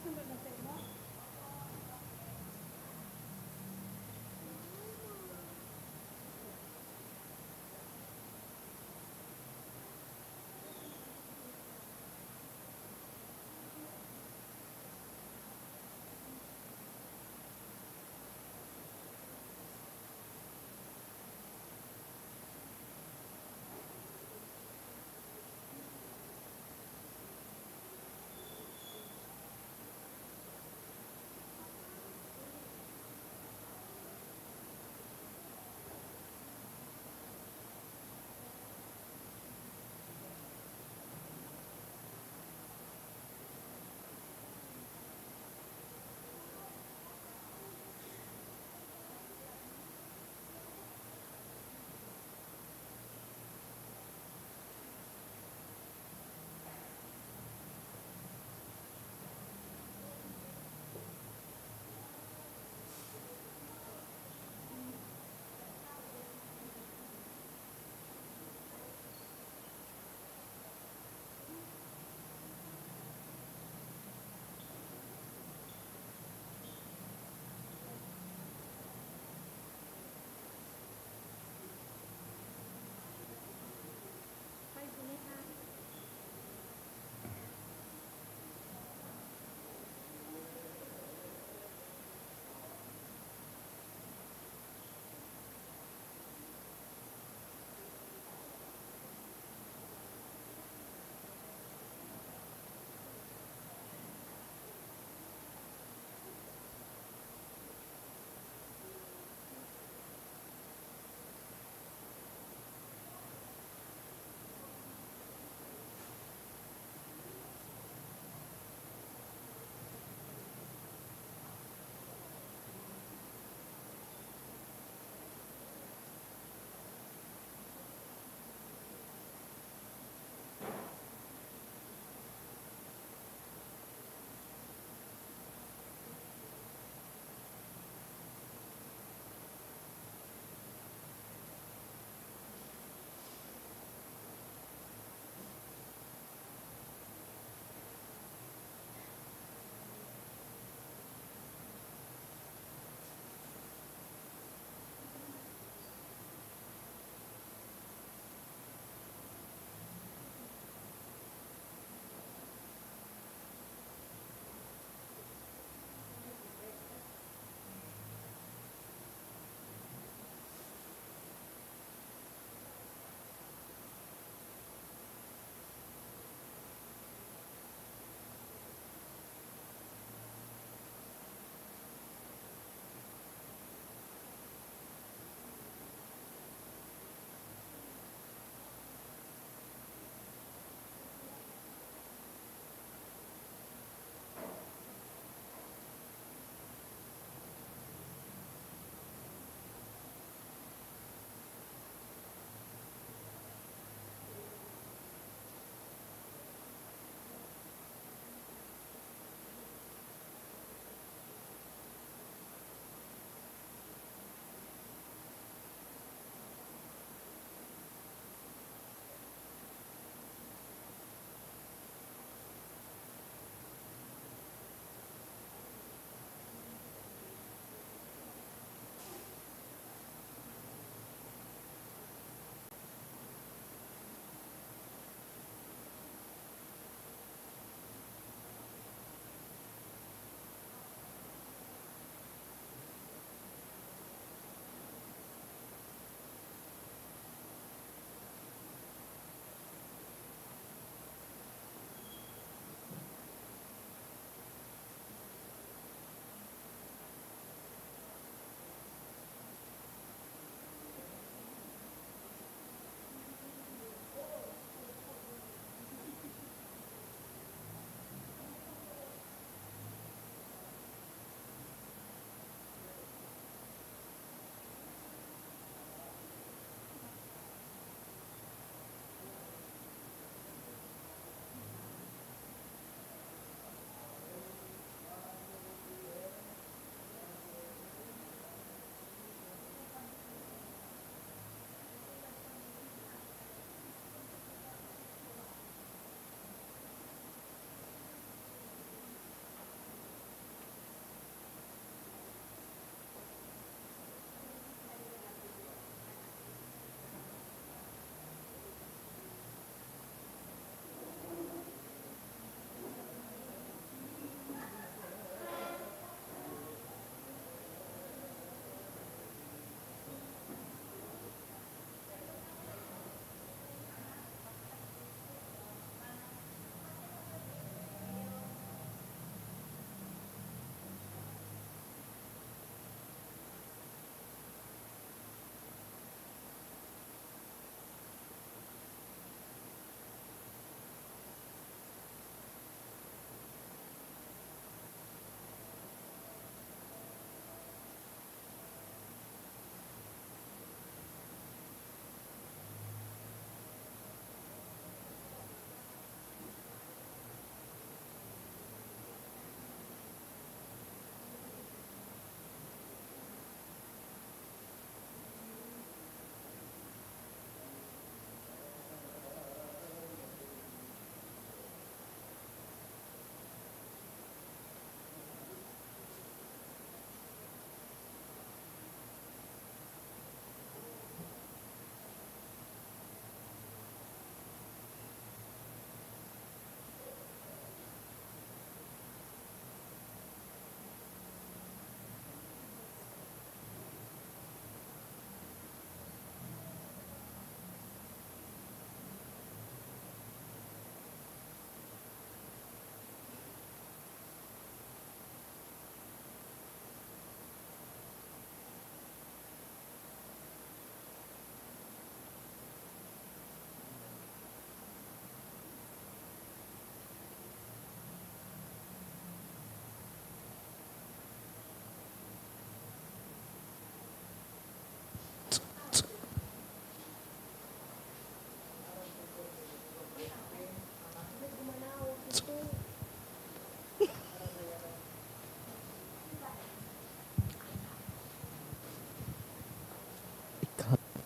Sunod na sa imo?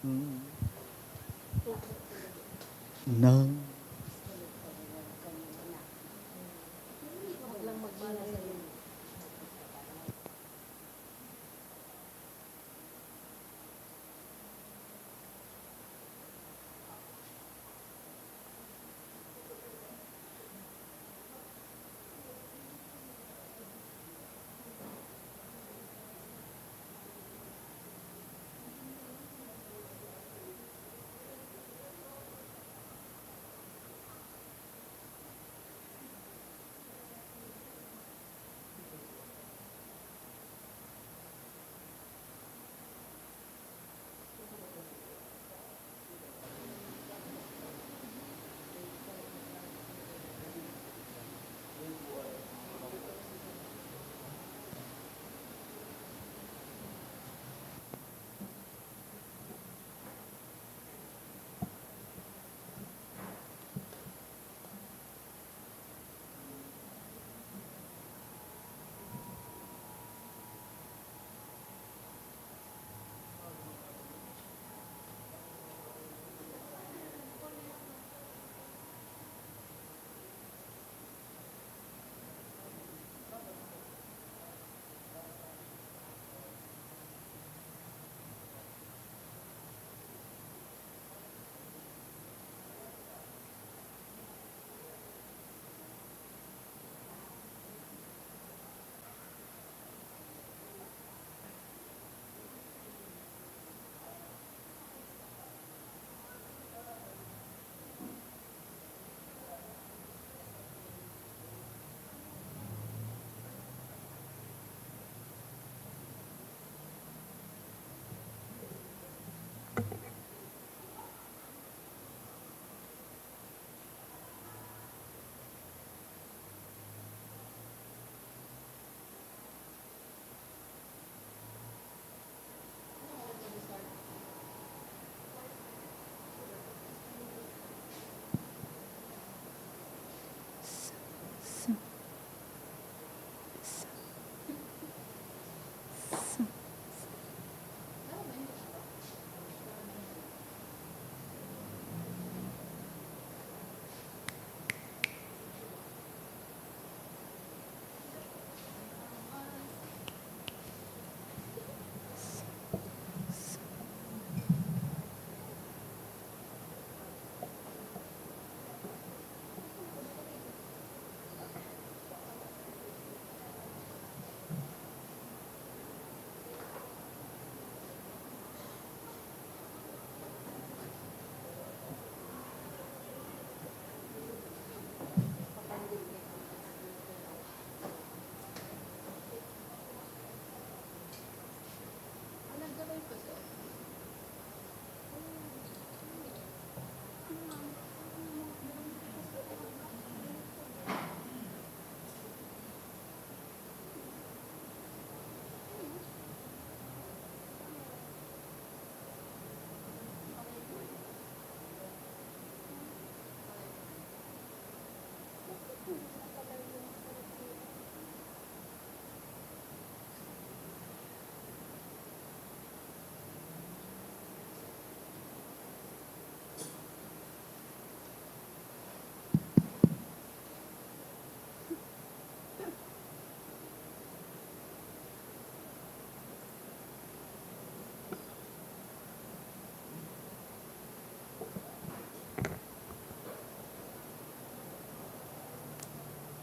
ng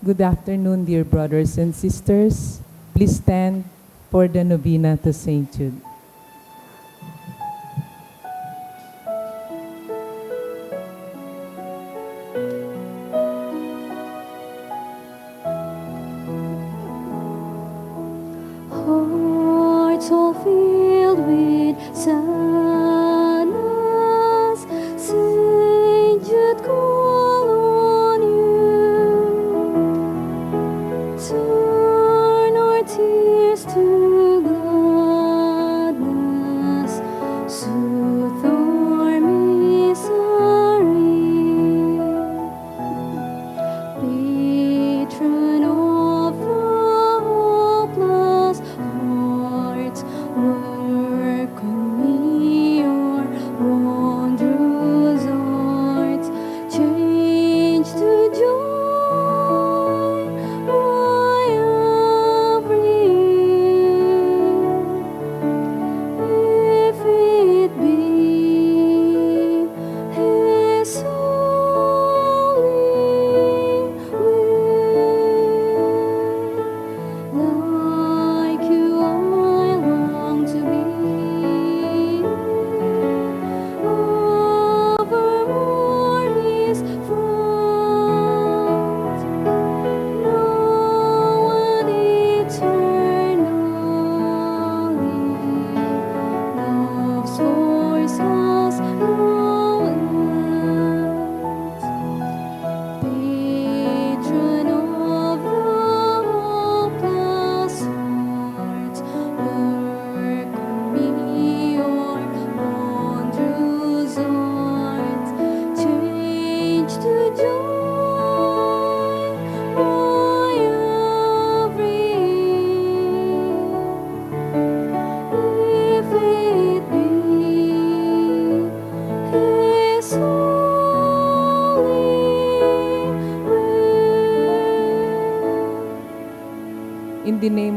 Good afternoon, dear brothers and sisters. Please stand for the novena to Saint Jude. Hearts all filled with sadness, Saint Jude call on you. Turn our tears to gladness, soothe our misery. Patron of the hopeless hearts,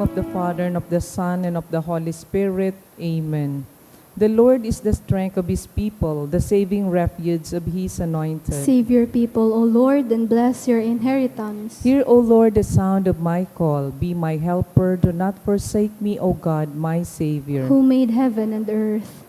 of the Father, and of the Son, and of the Holy Spirit. Amen. The Lord is the strength of his people, the saving refuge of his anointed. Save your people, O Lord, and bless your inheritance. Hear, O Lord, the sound of my call. Be my helper. Do not forsake me, O God, my Savior. Who made heaven and earth.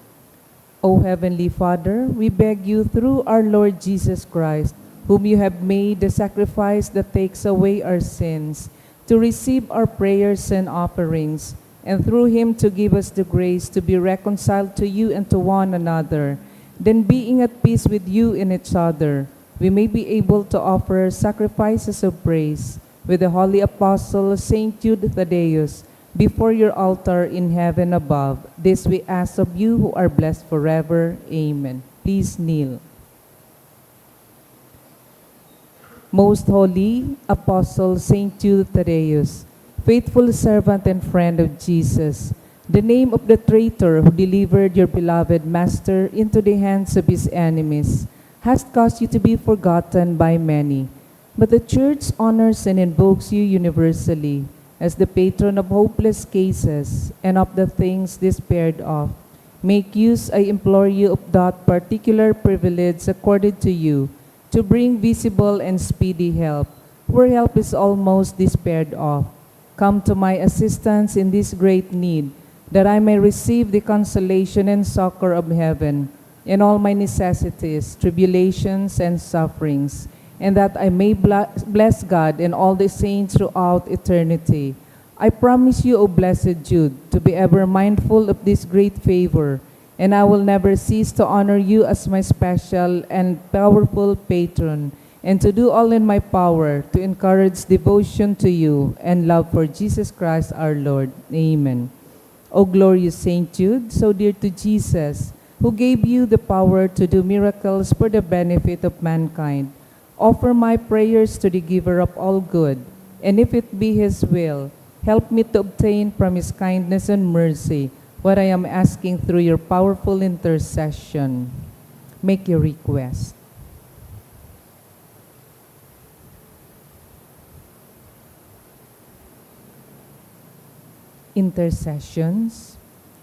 O Heavenly Father, we beg you through our Lord Jesus Christ, whom you have made the sacrifice that takes away our sins, to receive our prayers and offerings, and through him to give us the grace to be reconciled to you and to one another. Then being at peace with you and each other, we may be able to offer sacrifices of praise with the holy apostle Saint Jude Thaddeus before your altar in heaven above. This we ask of you who are blessed forever. Amen. Please kneel. Most holy Apostle Saint Jude Thaddeus, faithful servant and friend of Jesus, the name of the traitor who delivered your beloved Master into the hands of his enemies has caused you to be forgotten by many. But the Church honors and invokes you universally as the patron of hopeless cases and of the things despaired of. Make use, I implore you, of that particular privilege accorded to you to bring visible and speedy help, where help is almost despaired of. Come to my assistance in this great need, that I may receive the consolation and succor of heaven in all my necessities, tribulations, and sufferings, and that I may bless God and all the saints throughout eternity. I promise you, O blessed Jude, to be ever mindful of this great favor, and I will never cease to honor you as my special and powerful patron, and to do all in my power to encourage devotion to you and love for Jesus Christ our Lord. Amen. O glorious Saint Jude, so dear to Jesus, who gave you the power to do miracles for the benefit of mankind, offer my prayers to the giver of all good, and if it be his will, help me to obtain from his kindness and mercy what I am asking through your powerful intercession. Make your request. Intercessions.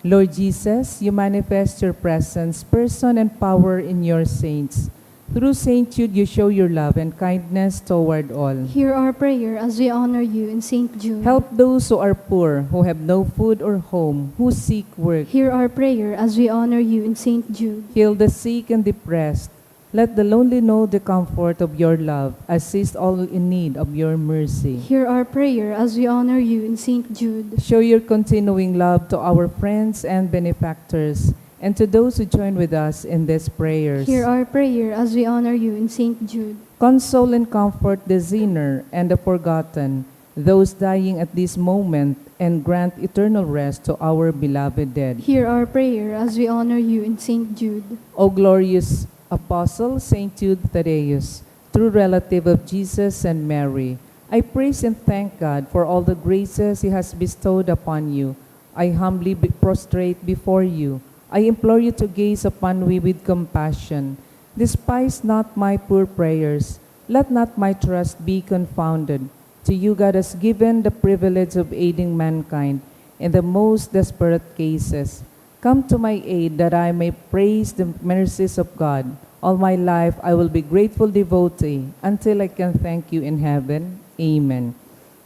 Lord Jesus, you manifest your presence, person, and power in your saints. Through Saint Jude, you show your love and kindness toward all. Hear our prayer as we honor you in Saint Jude. Help those who are poor, who have no food or home, who seek work. Hear our prayer as we honor you in Saint Jude. Heal the sick and depressed. Let the lonely know the comfort of your love. Assist all in need of your mercy. Hear our prayer as we honor you in Saint Jude. Show your continuing love to our friends and benefactors, and to those who join with us in these prayers. Hear our prayer as we honor you in Saint Jude. Console and comfort the sinner and the forgotten, those dying at this moment, and grant eternal rest to our beloved dead. Hear our prayer as we honor you in Saint Jude. O glorious Apostle Saint Jude Thaddeus, true relative of Jesus and Mary, I praise and thank God for all the graces he has bestowed upon you. I humbly prostrate before you. I implore you to gaze upon me with compassion. Despise not my poor prayers. Let not my trust be confounded. To you God has given the privilege of aiding mankind in the most desperate cases. Come to my aid that I may praise the mercies of God. All my life I will be grateful devotee until I can thank you in heaven. Amen.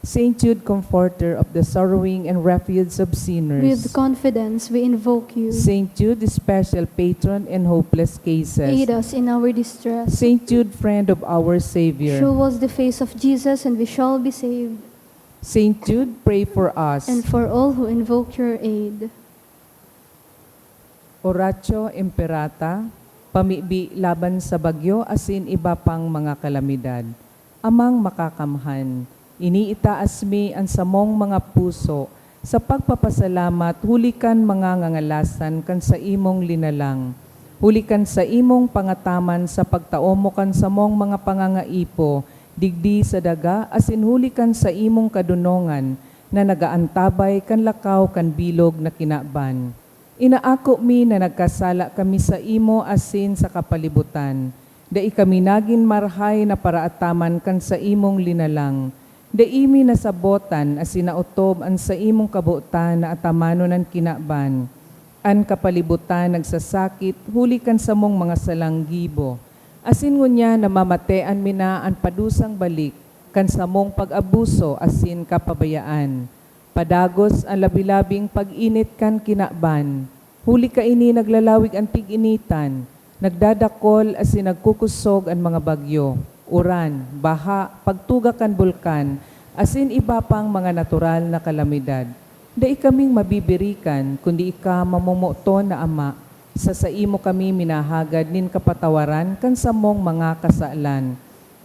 Saint Jude, comforter of the sorrowing and refuge of sinners. With confidence we invoke you. Saint Jude, special patron in hopeless cases. Aid us in our distress. Saint Jude, friend of our Savior. Show us the face of Jesus and we shall be saved. Saint Jude, pray for us. And for all who invoke your aid. Oratio Imperata, pamibi laban sa bagyo asin iba pang mga kalamidad. Amang makakamhan, iniitaas mi ang samong mga puso, sa pagpapasalamat hulikan mga ngangalasan kan sa imong linalang. Hulikan sa imong pangataman sa pagtaomo kan samong mga pangangaipo, digdi sa daga asin hulikan sa imong kadunongan na nagaantabay kan lakaw kan bilog na kinaban. Inaako mi na nagkasala kami sa imo asin sa kapalibutan. Dai kami nagin marhay na paraataman kan sa imong linalang. Daimi nasabotan as sinautob an sa imong kabutan na atamano ng kinaban, an kapalibutan nagsasakit, huli kan sa mong mga salanggibo. Asin ngunya namamatean mina an padusang balik, kan sa mong pag-abuso asin kapabayaan. Padagos ang labilabing pag-init kan kinaban, huli ka ini naglalawig ang tig-initan, nagdadakol asin nagkukusog ang mga bagyo, uran, baha, pagtuga kan bulkan, asin iba pang mga natural na kalamidad. Dai kaming mabibirikan, kundi ika mamumuto na Ama, sa imo kami minahagad nin kapatawaran kan samong mga kasalan.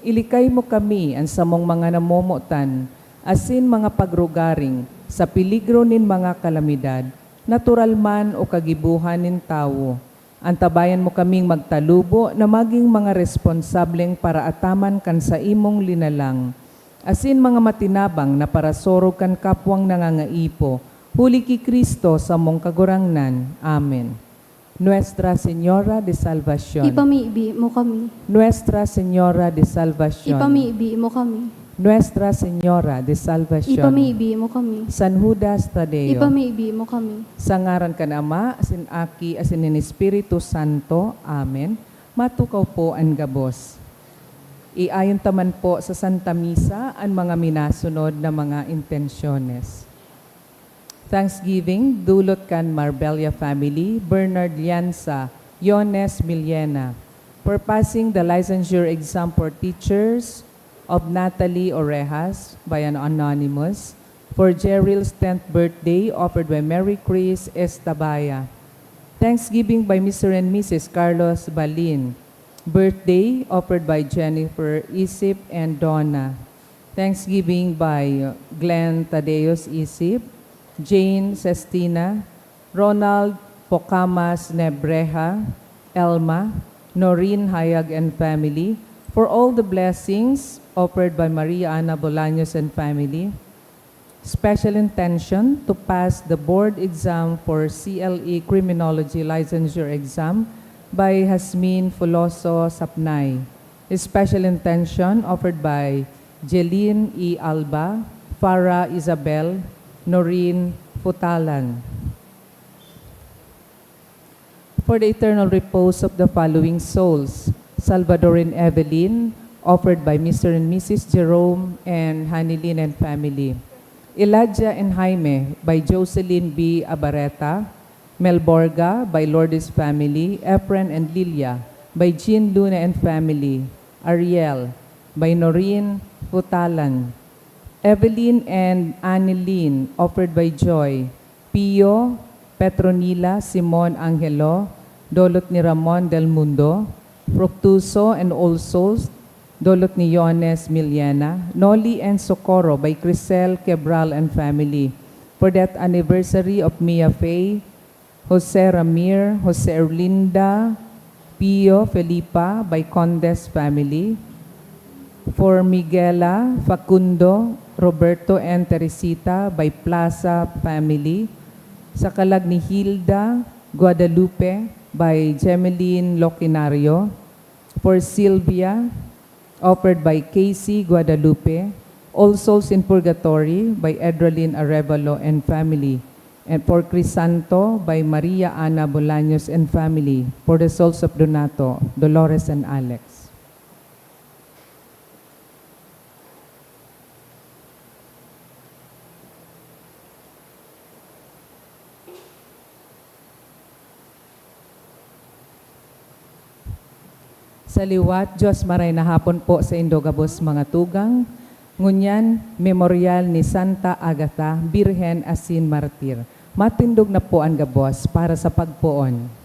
Ilikay mo kami ang samong mga namumutan, asin mga pagrugaring, sa peligro nin mga kalamidad, natural man o kagibuhan nin tawo. Antabayan mo kaming magtalubo na maging mga responsableng para ataman kan sa imong linalang. Asin mga matinabang na parasorog kan kapwang nangangaipo, huli ki Kristo sa mong kagurangnan. Amen. Nuestra Señora de Salvación. Ipamiibi mo kami. Nuestra Señora de Salvación. Ipamiibi mo kami. Nuestra Señora de Salvación. Ipamiibi mo kami. San Judas Tadeo. Ipamiibi mo kami. Sa ngaran ka na Ama, asin Aki, asin ni Espiritu Santo. Amen. Matukaw po ang gabos. Iayon taman po sa Santa Misa ang mga minasunod na mga intensyones. Thanksgiving, dulot kan Marbella family, Bernard Llanza, Yones Millena, for passing the licensure exam for teachers of Natalie Orejas by an anonymous, for Jeryl's 10th birthday offered by Mary Chris Estabaya. Thanksgiving by Mr. and Mrs. Carlos Balin, birthday offered by Jennifer Isip and Donna. Thanksgiving by Glenn Tadeos Isip, Jane Sestina, Ronald Pocamas Nebreja, Elma, Noreen Hayag and family, for all the blessings offered by Maria Ana Bolaños and family. Special intention to pass the board exam for CLE Criminology Licensure Exam by Hasmin Fuloso Sapnay. Special intention offered by Jeline E. Alba, Farah Isabel, Noreen Futalan. For the eternal repose of the following souls, Salvadoran Evelyn, offered by Mr. and Mrs. Jerome and Hanilin and family. Elijah and Jaime by Jocelyn B. Abareta. Melborga by Lourdes family. Efren and Lilia by Jean Luna and family. Ariel by Noreen Futalan. Evelyn and Annelyn, offered by Joy. Pio, Petronila, Simon Angelo, dolot ni Ramon del Mundo. Fructuso and All Souls, dolot ni Yones Millena. Noli and Socorro by Crisel Quebral and family. For that anniversary of Mia Faye, Jose Ramir, Jose Erlinda, Pio Felipa by Condes family. For Miguela, Facundo, Roberto and Teresita by Plaza family. Sa kalag ni Hilda Guadalupe by Gemeline Locinario. For Sylvia, offered by Casey Guadalupe. All Souls in Purgatory by Edralyn Arevalo and family. And for Crisanto by Maria Ana Bolaños and family. For the souls of Donato, Dolores and Alex. Sa liwat, Diyos maray na hapon po sa Indogabos mga tugang. Ngunyan, memorial ni Santa Agatha, Birhen asin Martir. Matindog na po ang gabos para sa pagpuon.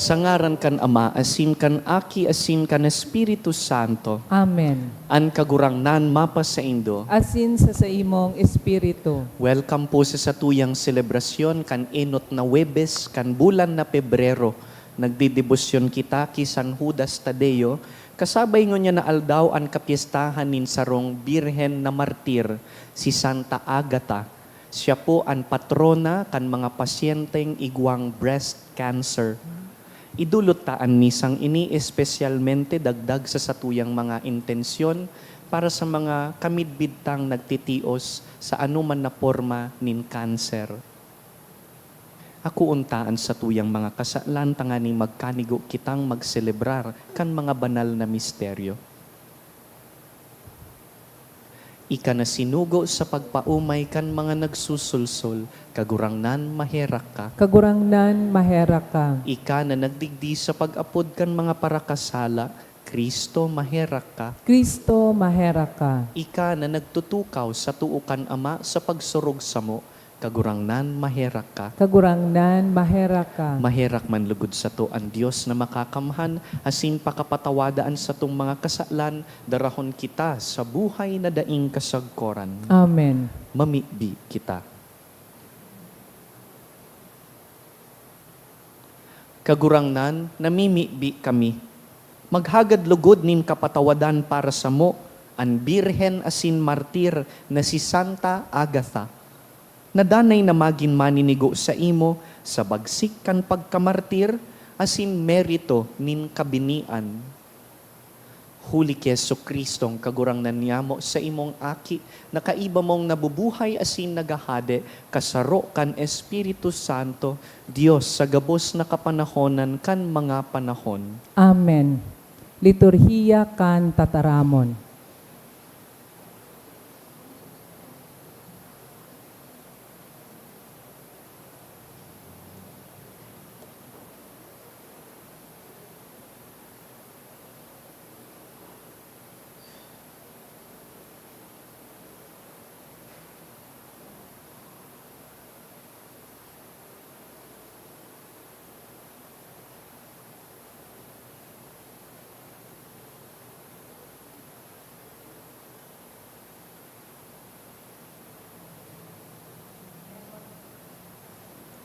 Sa ngaran kan Ama, asin kan Aki, asin kan Espiritu Santo, Amen. an kagurangnan mapa sa Indo. Asin sa imong espiritu. Welcome po sa satuyang selebrasyon kan enot na Webes, kan bulan na Pebrero. Nagdidebosyon kita ki San Judas Tadeo, kasabay ngo niya na aldaw an kapiestahan nin sarong Birhen na Martir, si Santa Agata. Siya po ang patrona kan mga pasyenteng igwang breast cancer. Idulot taan misang ini espesyalmente dagdag sa satuyang mga intensyon para sa mga kamidbidtang nagtitios sa anuman na forma nin cancer. Ako untaan sa tuyang mga kasalan tanganing magkanigo kitang magselebrar kan mga banal na misteryo. Ika na sinugo sa pagpaumay kan mga nagsusulsol, kagurangnan maherak ka. Kagurangnan maherak ka. Ika na nagdigdi sa pag-apod kan mga parakasala, Kristo maherak ka. Kristo maherak ka. Ika na nagtutukaw sa tuukan Ama sa pagsurog samo, kagurangnan maherak ka. Kagurangnan maherak ka. Maherak man lugod sa to ang Diyos na makakamhan, asin pakapatawadaan sa tong mga kasalan, darahon kita sa buhay na daing kasagkoran. Amen. Mamibi kita. Kagurangnan, namimibi kami. Maghagad lugod nin kapatawadan para sa mo, ang Birhen asin Martir na si Santa Agatha. Nadanay na magin maninigo sa imo, sa bagsik kan pagkamartir, asin merito nin kabinian. Huli kay Jesucristong kagurangnan niyamo sa imong aki, na kaiba mong nabubuhay asin nagahade, kasaro kan Espiritu Santo, Diyos sa gabos na kapanahonan kan mga panahon. Amen. Liturhiya kan tataramon.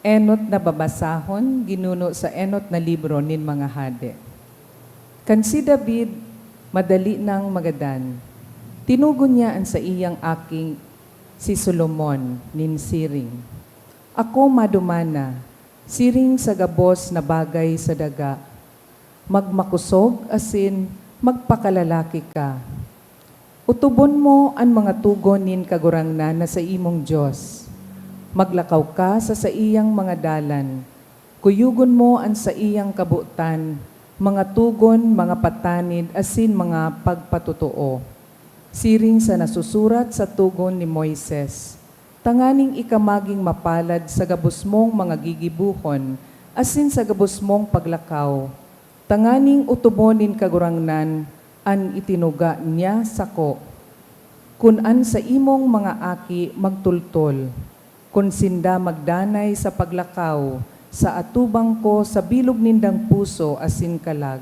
Enot na babasahon, ginuno sa enot na libro nin mga hade. Kan si David, madali nang magadan. Tinugon niya ang sa iyang aking si Solomon nin siring. Ako madumana, siring sa gabos na bagay sa daga. Magmakusog asin magpakalalaki ka. Utubon mo ang mga tugon nin kagurangnan na sa imong Diyos. Maglakaw ka sa iyang mga dalan. Kuyugon mo ang sa iyang kabutan, mga tugon, mga patanid, asin mga pagpatutuo. Siring sa nasusurat sa tugon ni Moises, tanganing ikamaging mapalad sa gabos mong mga gigibuhon, asin sa gabos mong paglakaw. Tanganing utubonin kagurangnan, an itinuga niya sako. Kunan sa imong mga aki magtultol, kun sinda magdanay sa paglakaw, sa atubang ko sa bilog nindang puso asin kalag.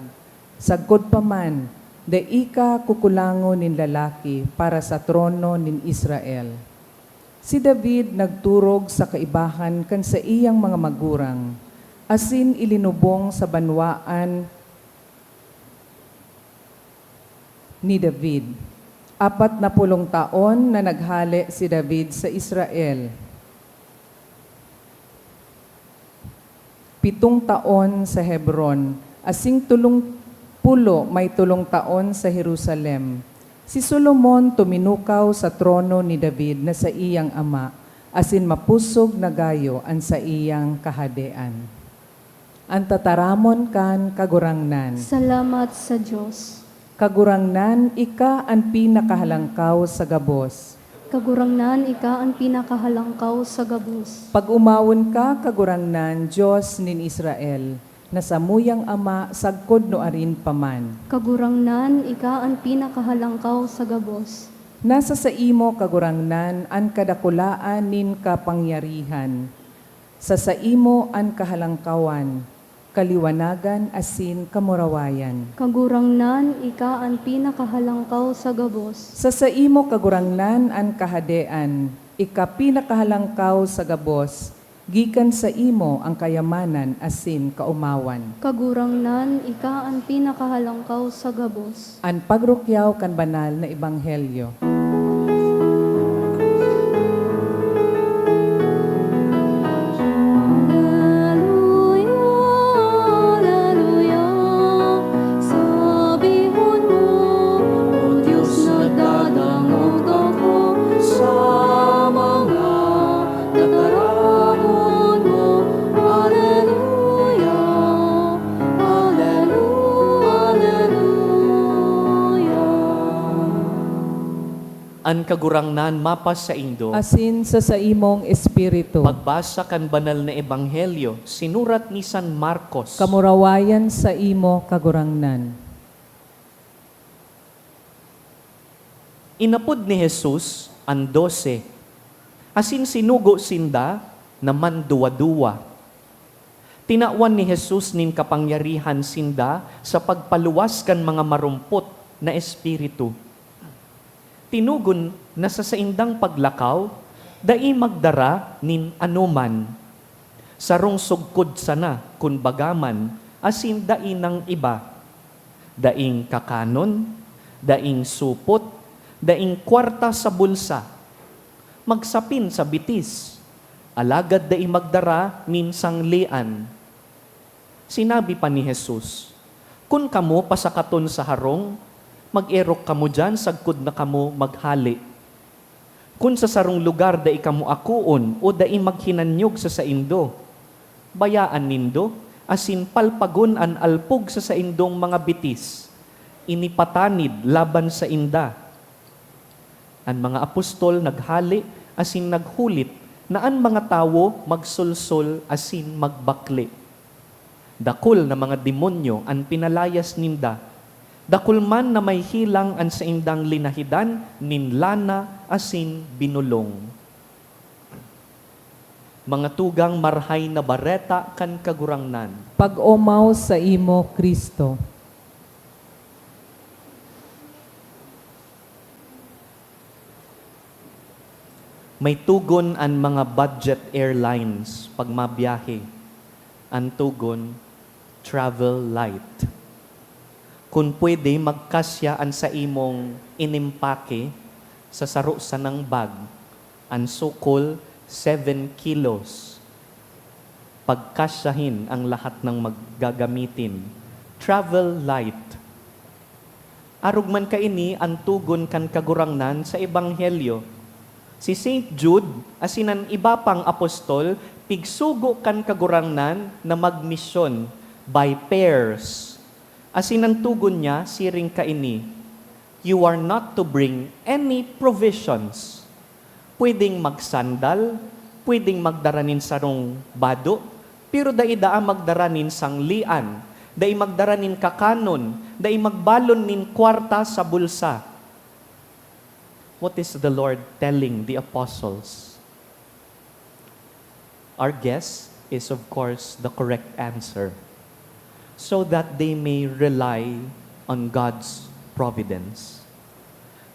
Sagkod pa man, daika kukulango nin lalaki para sa trono nin Israel. Si David nagturog sa kaibahan kan sa iyang mga magurang, asin ilinubong sa banwaan ni David. 40 taon na naghali si David sa Israel. 7 taon sa Hebron, asing 30 taon sa Jerusalem. Si Solomon tuminukaw sa trono ni David na sa iyang ama, asin mapusog na gayo ang sa iyang kahadean. Ang tataramon kan kagurangnan. Salamat sa Diyos. Kagurangnan, ika ang pinakahalangkaw sa gabos. Kagurangnan, ika ang pinakahalangkaw sa gabos. Pag umawon ka, kagurangnan, Diyos nin Israel, na sa muyang ama, sagkod no arin paman. Kagurangnan, ika ang pinakahalangkaw sa gabos. Nasa sa imo, kagurangnan, ang kadakulaan nin kapangyarihan. Sa imo ang kahalangkawan. kaliwanagan asin kamurawayan. Kagurangnan, ika ang pinakahalangkaw sa gabos. Sa imo kagurangnan an kahadean, pinakahalangkaw sa gabos, gikan sa imo ang kayamanan asin kaumawan. Kagurangnan, ika ang pinakahalangkaw sa gabos. An pagrukyaw kan banal na ebanghelyo. Alleluia, sabihon mo, O Diyos, nagdadangog ako sa mga nakaraan mo. Alleluia, Alleluia. An kagurangnan mapas sa indo. Asin sa imong espiritu. Pagbasa kan banal na ebanghelyo, sinurat ni San Marcos. Kamurawayan sa imo kagurangnan. Inapod ni Jesus ang 12. Asin sinugo sinda naman duwa-duwa. Tinawan ni Jesus nin kapangyarihan sinda sa pagpaluwas kan mga marumpot na espiritu. Tinugon na sa saindang paglakaw, dai magdara nin anuman. Sarong sugkod sana kun bagaman, asin dai ng iba. Daing kakanon, daing supot, daing kwarta sa bulsa. Magsapin sa bitis, alagad dai magdara nin sanglian. Sinabi pa ni Jesus, kun kamo pasakaton sa harong, mag-erok kamo dyan, sagkod na kamo maghali. Kung sa sarong lugar da ikamo akuon o da maghinanyog sa saindo, bayaan nindo, asin palpagon an alpog sa saindong mga bitis, inipatanid laban sa inda. Ang mga apostol naghali, asin naghulit, na ang mga tawo magsulsol, asin magbakli. Dakol na mga demonyo ang pinalayas ninda, dakul man na may hilang an sa indang linahidan, ninlana asin binulong. Mga tugang marhay na bareta kan kagurangnan. Pag-umaw sa imo, Kristo. May tugon an mga budget airlines pag mabiyahe. Ang tugon, travel light. Kung pwede, magkasyaan sa imong inimpake sa saro sa ng bag, ang sukol 7 kilos. Pagkasyahin ang lahat ng maggagamitin. Travel light. Arug man kaini ang tugon kan kagurangnan sa ebanghelyo. Si Saint Jude, asinan iba pang apostol, pigsugo kan kagurangnan na magmisyon by pairs. Asin ang tugon niya, siring kaini, you are not to bring any provisions. Pwedeng magsandal, pwedeng magdaranin sarong bado, pero daida magdaranin sanglian, dai magdaranin kakanon, dai magbalon nin kwarta sa bulsa. What is the Lord telling the apostles? Our guess is of course the correct answer, so that they may rely on God's providence.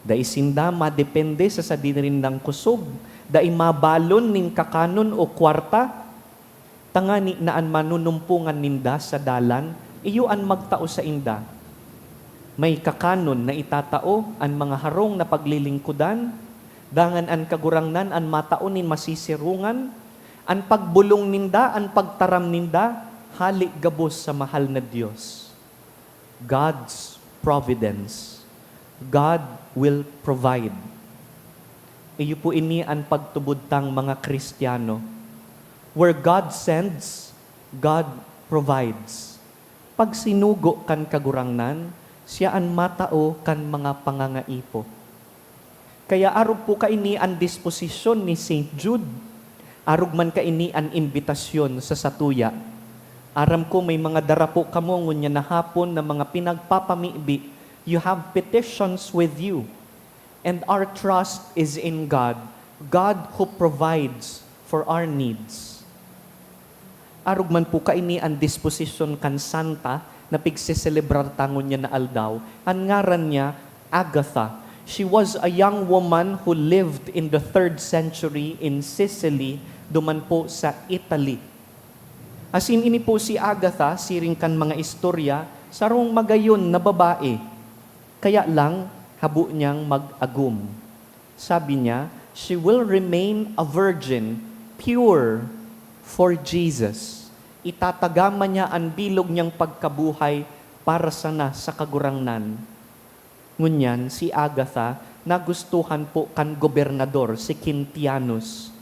Dai sinda madepende sa sadinirindang kusog, dai mabalon nin kakanon o kwarta, tangani naan manunumpungan ninda sa dalan, iyuan magtao sa inda. May kakanon na itatao, an mga harong na paglilingkudan, dangan an kagurangnan, an mataonin masisirungan, an pagbulong ninda, an pagtaram ninda, halik gabos sa mahal na Diyos. God's providence. God will provide. Iyo po ini ang pagtubudtang mga Kristiyano. Where God sends, God provides. Pag sinugo kan kagurangnan, siya ang matao kan mga pangangaipo. Kaya arog po kaini ang disposisyon ni St. Jude. Arog man kaini ang imbitasyon sa satuya. Aram ko may mga darapo kamo ngunya na hapon na mga pinagpapamibi. You have petitions with you. And our trust is in God. God who provides for our needs. Arugman po kaini ang disposition kan Santa na pigsiselebrar tangon niya na aldaw. Ang ngaran niya, Agatha. She was a young woman who lived in the 3rd century in Sicily, duman po sa Italy. Asin ini po si Agatha, siring kan mga istorya, sarong magayon na babae. Kaya lang, habo niyang mag-agum. Sabi niya, she will remain a virgin, pure, for Jesus. Itatagama niya ang bilog niyang pagkabuhay para sana sa kagurangnan. Ngunyan, si Agatha, nagustuhan po kan gobernador, si Quintianus.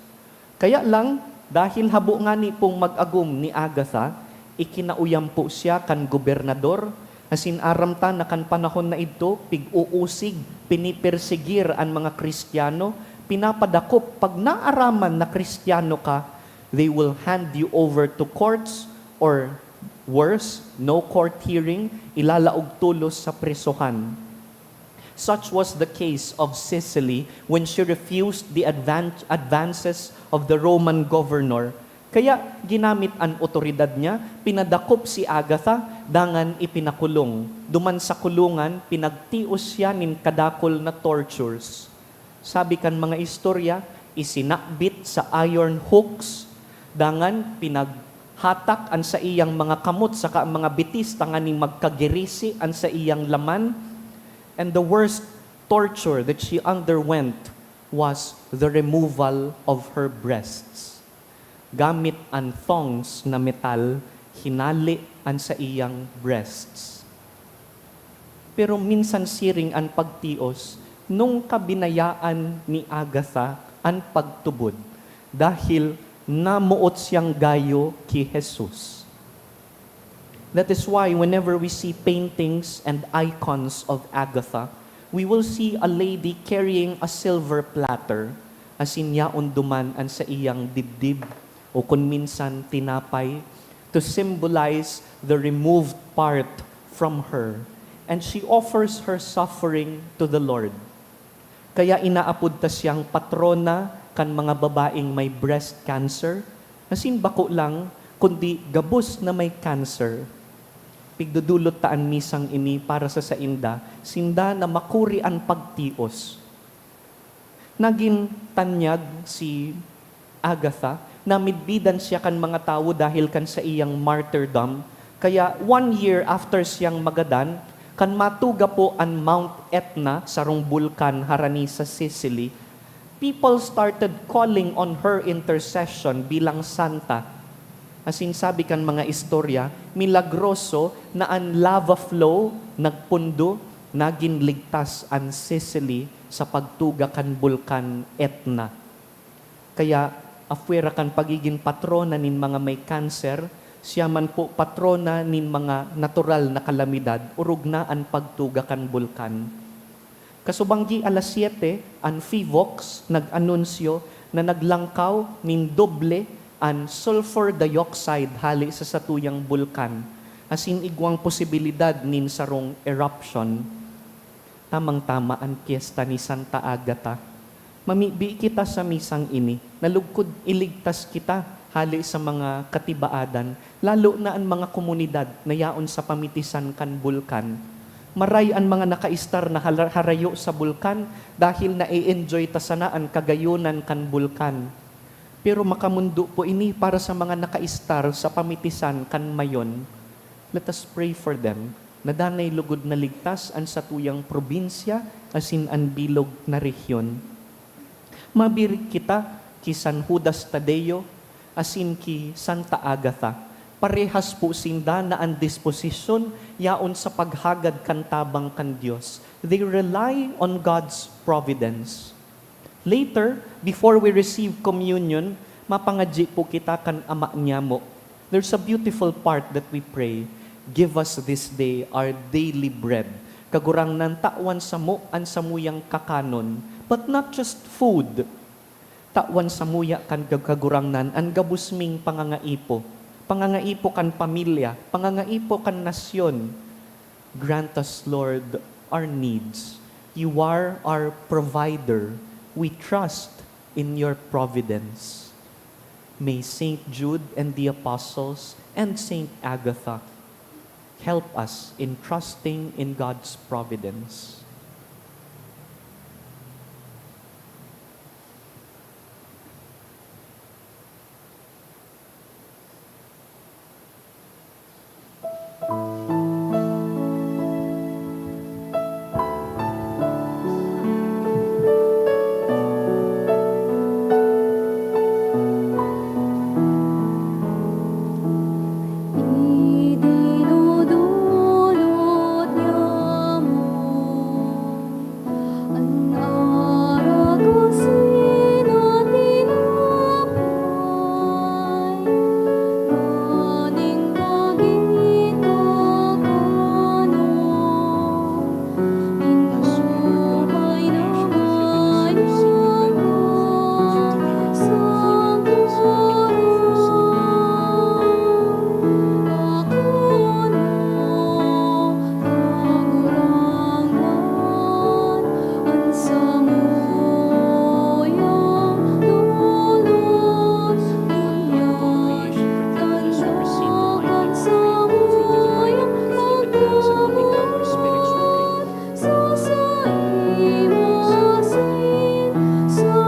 Kaya lang, dahil habo nga ni pong mag-agum ni Agatha, ikinauyam po siya kan gobernador, asin aramta na kan panahon na ito, pig-uusig, pinipersigir ang mga Kristiyano, pinapadakop, pag naaraman na Kristiyano ka, they will hand you over to courts or worse, no court hearing, ilalaog tulos sa presohan. Such was the case of Sicily when she refused the advances of the Roman governor. Kaya ginamit ang otoridad niya, pinadakop si Agatha, dangan ipinakulong. Duman sa kulungan, pinagtios siya nin kadakol na tortures. Sabi kan mga istorya, isinakbit sa iron hooks, dangan pinaghatak an sa iyang mga kamot saka mga bitis tanganing magkagirisi an sa iyang laman. And the worst torture that she underwent was the removal of her breasts. Gamit ang thongs na metal, hinali an sa iyang breasts. Pero minsan siring ang pagtios nung kabinayaan ni Agatha ang pagtubod dahil namuot siyang gayo ki Jesus. That is why whenever we see paintings and icons of Agatha, we will see a lady carrying a silver platter, asin yaon duman an sa iyang dibdib, o kung minsan tinapay, to symbolize the removed part from her. And she offers her suffering to the Lord. Kaya inaapod ta siyang patrona kan mga babaeng may breast cancer, asin bako lang, kundi gabos na may cancer. Pigdudulot taan misang ini para sa sainda, sinda na makuri ang pagtios. Naging tanyag si Agatha, na midbidan siya kan mga tao dahil kan sa iyang martyrdom. Kaya 1 year after siyang magadan, kan matuga po ang Mount Etna, sarong bulkan harani sa Sicily, people started calling on her intercession bilang santa. Asin sabi kan mga istorya, milagroso na ang lava flow nagpundo, naging ligtas ang Sicily sa pagtuga kan bulkan Etna. Kaya afuera kan pagiging patrona nin mga may cancer, siya man po patrona nin mga natural na kalamidad, urog na ang pagtuga kan bulkan. Kasubanggi alas 7, ang FIVOX nag-anunsyo na naglangkaw nin doble ang sulfur dioxide hali sa satuyang bulkan, asin igwang posibilidad nin sarong eruption. Tamang-tama ang piyesta ni Santa Agata. Mamibi kita sa misang ini, nalugkod iligtas kita hali sa mga katibaadan, lalo na ang mga komunidad na yaon sa pamitisan kan bulkan. Maray ang mga nakaistar na harayo sa bulkan dahil na-enjoy tasana ang kagayunan kan bulkan. Pero makamundo po ini para sa mga nakaistar sa pamitisan kan mayon. Let us pray for them na danay lugod na ligtas ang satuyang probinsya asin ang bilog na rehiyon. Mabirik kita ki San Judas Tadeo asin ki Santa Agatha. Parehas po sinda na ang disposisyon yaon sa paghagad kan tabang kan Diyos. They rely on God's providence. Later, before we receive communion, mapangadji po kita kan ama niya mo. There's a beautiful part that we pray. Give us this day our daily bread. Kagurang nan tawan sa mo an samuyang kakanon. But not just food. Tawan samuya kan kagurang nan an gabusming pangangaipo. Pangangaipo kan pamilya. Pangangaipo kan nasyon. Grant us, Lord, our needs. You are our provider. We trust in your providence. May Saint Jude and the Apostles and Saint Agatha help us in trusting in God's providence. Idinudulot niya mo ang aragasin at tinapay, kaning pagita kano, inumay na ngayon sa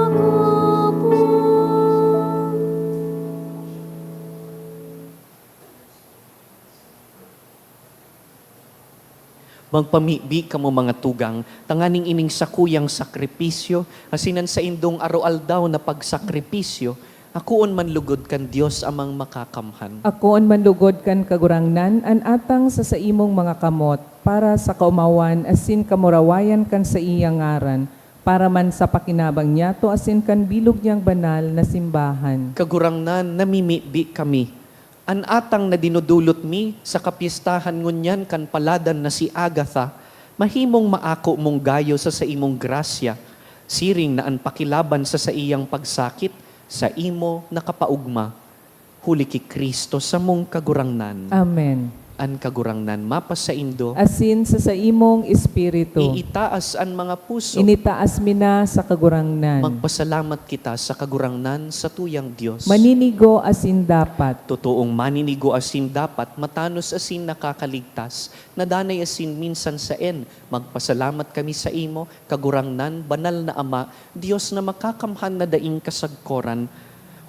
Magpamibi kamo mga tugang, tanganing ining sakuyang sakripisyo, asinan sa indong aroaldaw na pagsakripisyo, akuon man lugod kan Dios amang makakamhan. Akoon manlugod kan kagurangnan, an atang sa imong mga kamot, para sa kaumawan asin kamurawayan kan sa iyang ngaran, para man sa pakinabang niya to asin kan bilog niyang banal na simbahan. Kagurangnan namimibi kami, an atang na dinudulot mi sa kapistahan ngunyan kan paladan na si Agatha, mahimong maako mong gayo sa imong grasya, siring na an pakilaban sa iyang pagsakit, sa imo nakapaugma, huli ki Kristo sa mong kagurangnan. Amen. An kagurangnan mapasaindo, Asin sa imong espiritu, iitaas an mga puso, initaas mina sa kagurangnan. magpasalamat kita sa kagurangnan sa tuyang Diyos. Maninigo asin dapat, Totoong maninigo asin dapat, matanos asin nakakaligtas, nadanay asin minsan sa magpasalamat kami sa imo, kagurangnan, banal na Ama, Diyos na makakamhan na daing kasagkoran,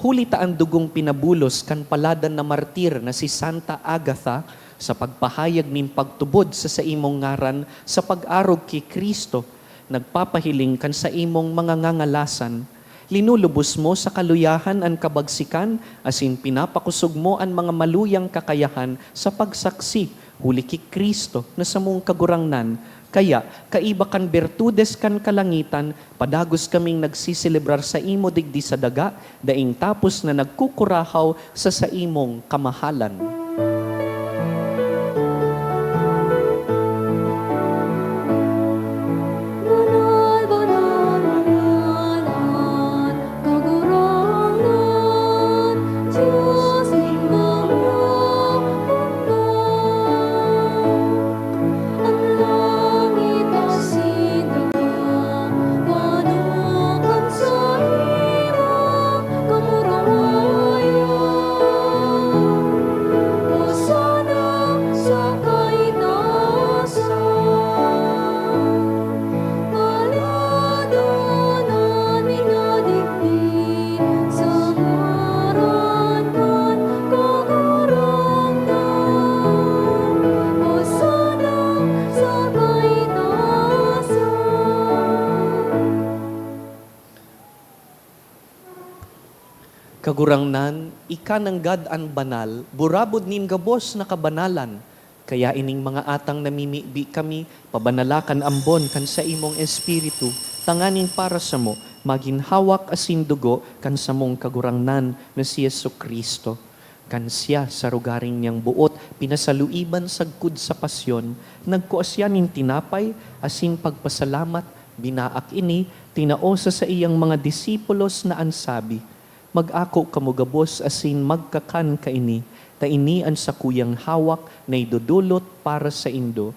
huli ta ang dugong pinabulos kan paladan na martir na si Santa Agatha, sa pagpahayag nin pagtubod sa imong ngaran, sa pag-arog kay Kristo, nagpapahiling kan sa imong mga ngangalasan, linulubos mo sa kaluyahan an kabagsikan, asin pinapakusog mo an mga maluyang kakayahan sa pagsaksi, huli ki Kristo na sa mong kagurangnan. Kaya, kaiba kan bertudes kan kalangitan, padagos kaming nagsiselebrar sa imo digdi sa daga, daing tapos na nagkukurahaw sa imong kamahalan. Banal, banal, banalan, kagurangnan, Diyos ng mga mundo. Ang langit asin daga, panukan sa imong kamurawayan. Hosana sa kaitaasan. Paladanan minadigdi sa ngaran kan kagurangnan. Hosana sa kaitaasan. Kagurangnan, ikananggad an banal, burabod nin gabos na kabanalan. Kaya ining mga atang namimibi kami, pabanalakan ambon kan sa imong espiritu, tanganing para sa mo, maginhawak asin dugo kan sa mong kagurangnan na si Jesucristo. Kan siya sa rugaring niyang buot, pinasaluiban sagkud sa pasyon, nagkuasyanin tinapay, asin pagpasalamat, binaak ini, tinaosa sa iyang mga disipulos na ansabi, mag-ako kamugabos asin magkakan kaini, ta ini ang sakuyang hawak na idudulot para sa indo.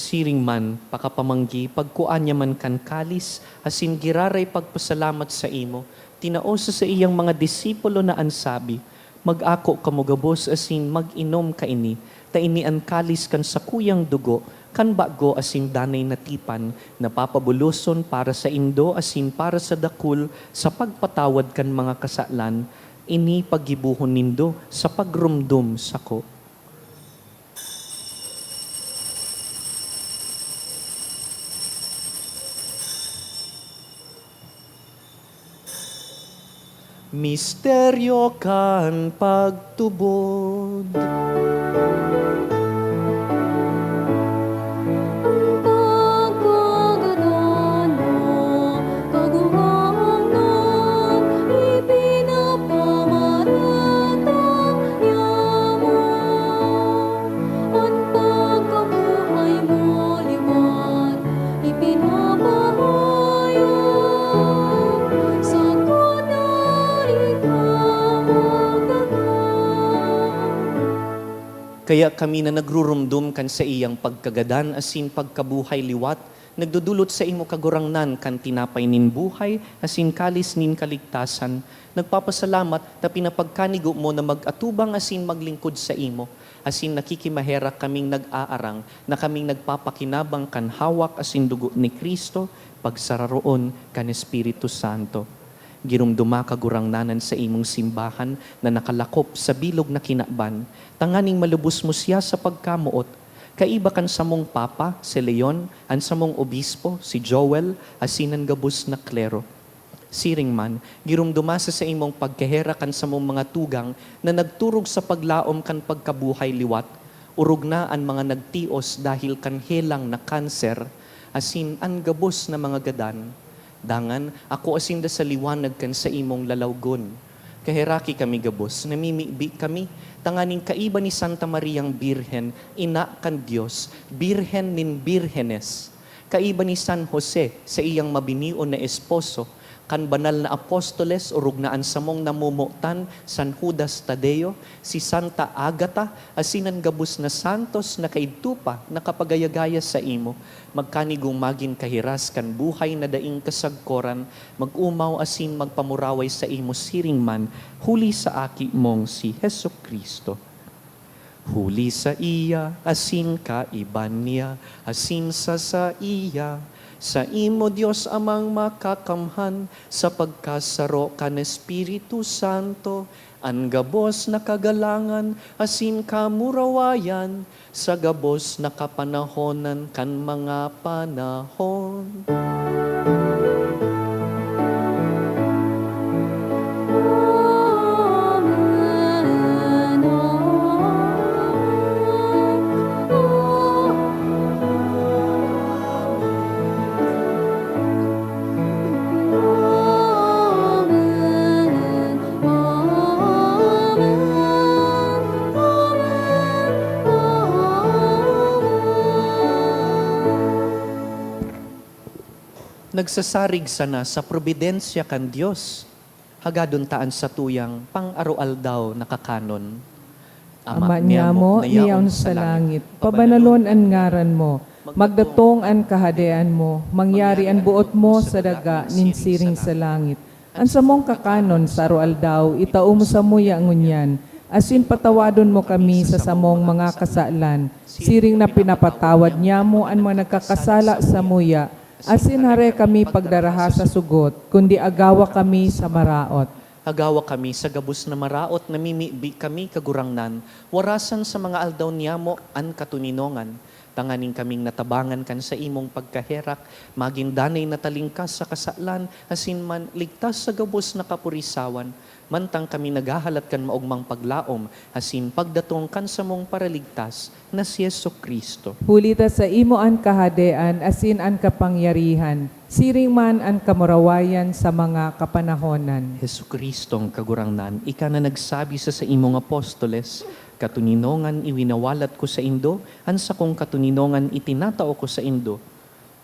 Siring man, pakapamanggi, pagkuanya man kan kalis, asin giraray pagpasalamat sa imo, tinaosa sa iyang mga disipulo na ansabi, mag-ako kamugabos asin mag-inom kaini, taini an kalis kan sa kuyang dugo, kan bago asin danay natipan, napapabuluson para sa indo asin para sa dakul, sa pagpatawad kan mga kasalan, ini pagibuhon nindo sa pagrumdum sako. Misteryo kan pagtubod. Pagkagadana, kaguhangan, ipinapamaratang niya mo. Ang pagkabuhay mo liwat, ipinapahayag sa kunay Kaya kami na nagrurumdum kan sa iyang pagkagadan asin pagkabuhay liwat, nagdudulot sa imo kagurangnan kan tinapay nin buhay asin kalis nin kaligtasan. Nagpapasalamat na pinapagkanigo mo na mag-atubang asin maglingkod sa imo. Asin nakikimahera kaming nag-aarang na kaming nagpapakinabang kan hawak asin dugo ni Kristo pagsararoon kan Espiritu Santo. Girumduma kagurangnanan sa imong simbahan na nakalakop sa bilog na kinaban, tanganing malubos mo siya sa pagkamuot. Kaiba kan sa mong Papa, si Leon, an sa mong Obispo, si Joel, asinan gabus na klero. Siring man, girumduma sa imong pagkahera kan sa mong mga tugang na nagturog sa paglaom kan pagkabuhay liwat, urog na ang mga nagtios dahil kan helang na kanser, asin an gabos na mga gadan. Dangan, ako asinda sa liwanag kan sa imong lalawgon. Kaheraki kami gabos, namimibi kami, tanganing kaiba ni Santa Mariang Birhen, ina kan Dios, Birhen nin Birhenes. Kaiba ni San Jose sa iyang mabinion na esposo, kan banal na apostoles urog na ansamong namumutan San Judas Tadeo, si Santa Agata, asinan gabus na santos na kaidtupa na kapagayagaya sa imo, magkanigong magin kahiras kan buhay na daing kasagkoran, mag-umaw asin magpamuraway sa imo siring man, huli sa aki mong si Hesus Kristo. Huli sa iya, asin kaiban niya, asin sa iya, sa imo Dios amang makakamhan, sa pagkasaro kan Espiritu Santo, ang gabos na kagalangan, asin kamurawayan, sa gabos na kapanahonan kan mga panahon. Nagsasarig sana sa probidensya kan Dios, hagadon taan sa tuyang pang-arual daw nakakanon. Ama niya mo, niyaon sa langit, pabanalon an ngaran mo, magdatong an kahadean mo, mangyari an buot mo sa daga, ninsiring sa langit. An samong kakanon sa arual daw, itao mo sa muya ngunyan, asin patawadon mo kami sa samong mga kasalan, siring na pinapatawad niya mo an mga nagkakasala sa muya, asin hare kami pagdaraha sa sugot, kundi agawa kami sa maraot. Agawa kami sa gabus na maraot, namimibi kami kagurangnan, warasan sa mga aldaw niyamo an katuninongan. Tanganing kaming natabangan kan sa imong pagkaherak, maging danay natalingkas sa kasalan, asin man ligtas sa gabus na kapurisawan, mantang kami naghahalat kan maugmang paglaom, asin pagdatong kan sa mong paraligtas, na si Yesu Kristo. Hulita sa imo an kahadean, asin an kapangyarihan, siring man an kamurawayan sa mga kapanahonan. Yesu Kristong kagurangnan, ika na nagsabi sa imong apostoles, katuninongan iwinawalat ko sa indo, ansa kong katuninongan itinatao ko sa indo.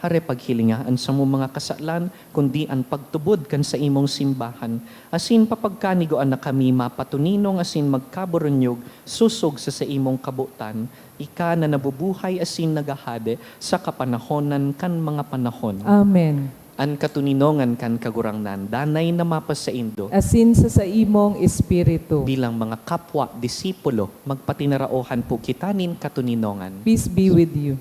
Hare paghilingaan sa mo mga kasalan, kundi ang pagtubod kan sa imong simbahan. Asin papagkanigoan na kami mapatuninong asin magkaburunyog, susog sa imong kabutan, ika na nabubuhay asin nagahade sa kapanahonan kan mga panahon. Amen. An katuninongan kan kagurangnan, danay na mapas sa indo, Asin sa imong espiritu. bilang mga kapwa, disipulo, magpatinaraohan po kitanin katuninongan. Peace be with you.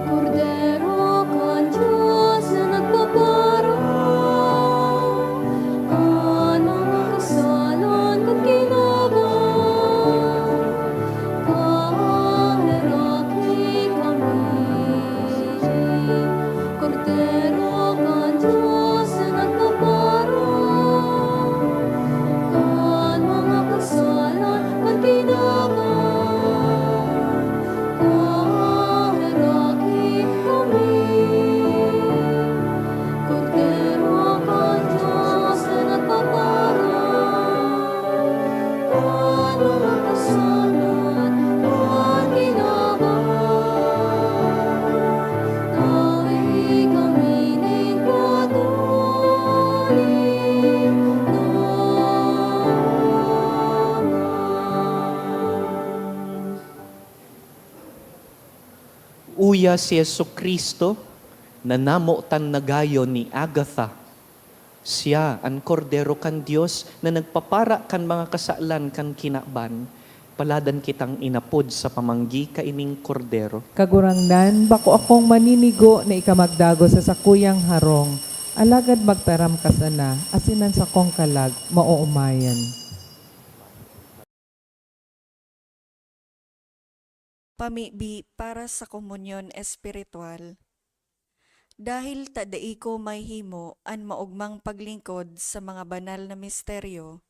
Cordero kan Diyos na nagpaparang, ang mga kasalan ko't kinabang, kaheraki kami. Cordero kan Diyos na nagpaparang, ang mga kasalan ko't kinabang. Kaheraki kami, Cordero kan Diyos na nagpaparang, ang mga kasalan at kinabang. Tawi kami ng patuloy. Uya si Yesu Kristo na namutan na gayon ni Agatha. Siya ang kordero kan Dios na nagpapara kan mga kasalan kan kinaban. Paladan kitang inapod sa pamanggi kaining kordero. Kagurangnan, bako akong maninigo na ikamagdago sa sakuyang harong. Alagad magtaram ka sana, asinan sa kong kalag, mauumayan. Pamibi para sa komunyon espiritual. Dahil tadai ko may himo an maugmang paglingkod sa mga banal na misteryo,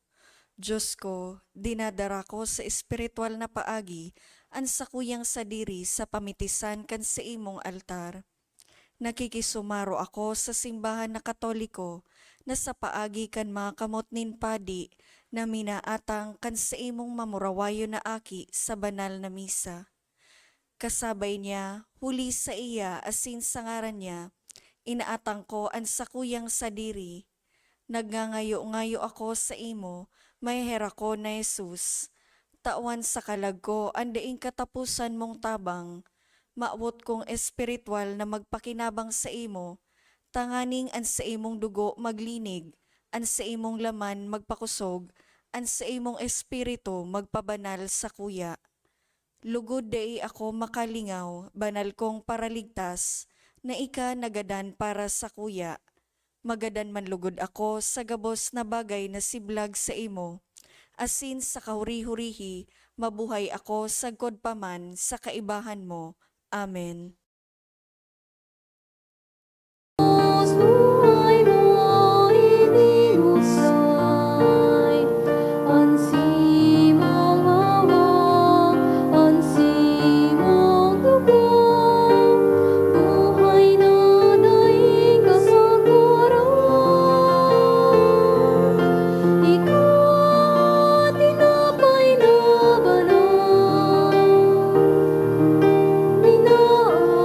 Diyos ko, dinadara ko sa espiritual na paagi an sakuyang sadiri sa pamitisan kan sa imong altar. Nakikisumaro ako sa simbahan na Katoliko na sa paagi kan mga kamot nin padi na minaatang kan sa imong mamurawayo na aki sa banal na misa. Kasabay niya, huli sa iya asin sa ngaran niya, inaatang ko ang sakuyang sadiri. Nagngangayo-ngayo ako sa imo, may hera ko na Jesus. Tawan sa kalag ko, ang daing katapusan mong tabang. Maawot kong espiritual na magpakinabang sa imo, tanganing an sa imong dugo maglinig, an sa imong laman magpakusog, an sa imong espiritu magpabanal sa kuya. Lugod dai ako makalingaw, banal kong paraligtas, na ika nagadan para sa kuya. Magadan man lugod ako sa gabos na bagay na siblag sa imo. Asin sa kahuri-hurihi, mabuhay ako sa godpaman sa kaibahan mo. Amen. Buhay mo inihusay, ansimong hawak, ansimong dugo, buhay na daing kasagaran. Ikaw tinapay na banal, minaan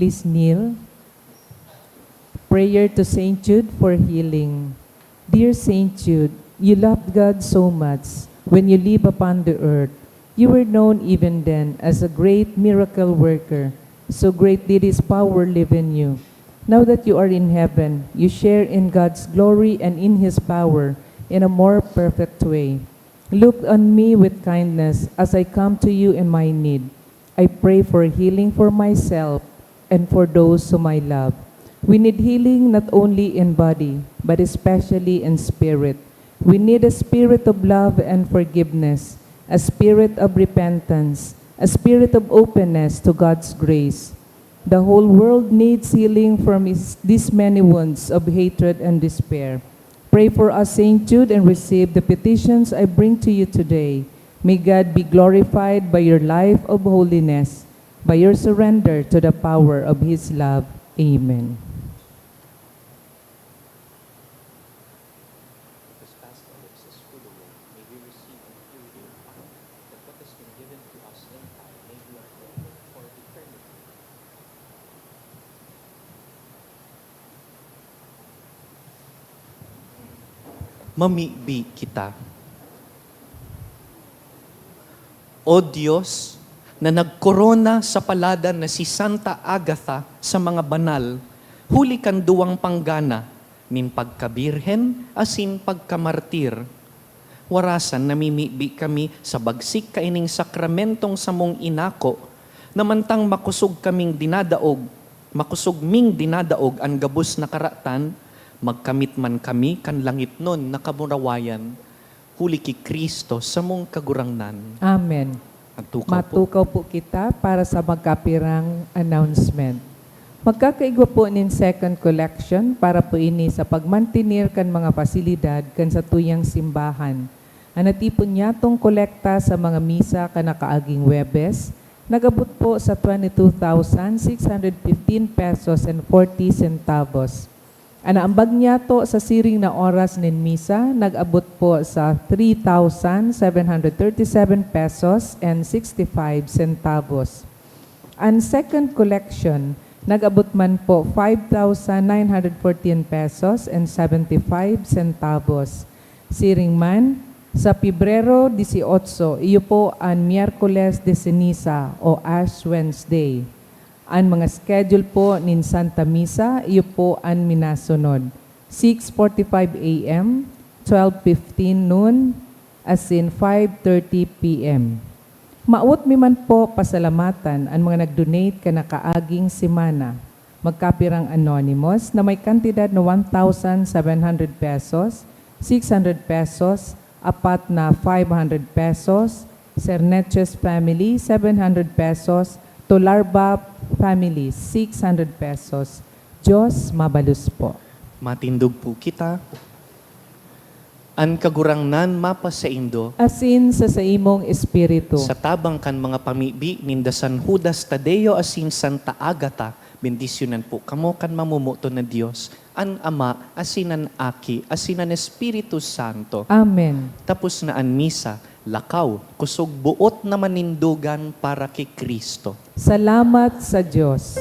please kneel. Prayer to Saint Jude for healing. Dear Saint Jude, you loved God so much when you lived upon the earth. You were known even then as a great miracle worker. So great did His power live in you. Now that you are in heaven, you share in God's glory and in His power in a more perfect way. Look on me with kindness as I come to you in my need. I pray for healing for myself and for those whom I love. We need healing not only in body, but especially in spirit. We need a spirit of love and forgiveness, a spirit of repentance, a spirit of openness to God's grace. The whole world needs healing from these many wounds of hatred and despair. Pray for us, Saint Jude, and receive the petitions I bring to you today. May God be glorified by your life of holiness, by your surrender to the power of His love. Amen. Mamibi kita. O Diyos, na nagkorona sa palada na si Santa Agatha sa mga banal, huli kan duwang panggana, min pagkabirhen, asin pagkamartir. Warasan namimibi kami sa bagsik kaining sakramentong samong inako, namantang makusog kaming dinadaog, makusog ming dinadaog ang gabus na karatan, magkamit man kami kan langit nun nakamurawayan, huli ki Kristo sa mong kagurangnan. Amen. Matukaw po kita para sa magkapirang announcement. Magkakaigwa po nin second collection para po ini sa pagmantinir kan mga pasilidad kan sa tuyang simbahan. Anatipon niya tong kolekta sa mga misa kan nakaaging Webes, nagabot po sa 22,615 pesos and 40 centavos. Anaambag niya to sa siring na oras nin misa, nag-abot po sa 3,737 pesos and 65 centavos. Ang second collection, nag-abot man po 5,914 pesos and 75 centavos. Siring man, sa Pebrero 18, iyo po ang Miyerkules de Ceniza o Ash Wednesday. Ang mga schedule po nin Santa Misa, iyo po ang minasunod. 6:45 a.m., 12:15 noon, as in 5:30 p.m. Maut mi man po pasalamatan ang mga nag-donate ka nakaaging simana. Magkapirang anonymous na may kantidad na 1,700 pesos, 600 pesos, apat na 500 pesos, Cerneches family, 700 pesos, Tolarba family, 600 pesos. Diyos mabalus po. Matindog po kita. An kagurangnan mapa sa Indo, Asin sa imong espiritu. sa tabang kan mga pamibi, ninda San Judas Tadeo asin Santa Agata, bendisyonan po kamo kan mamumuto na Diyos, an Ama, asinan Aki, asinan Espiritu Santo. Amen. Tapos na an misa, lakaw, kusog buot na manindugan para kay Kristo. Salamat sa Diyos.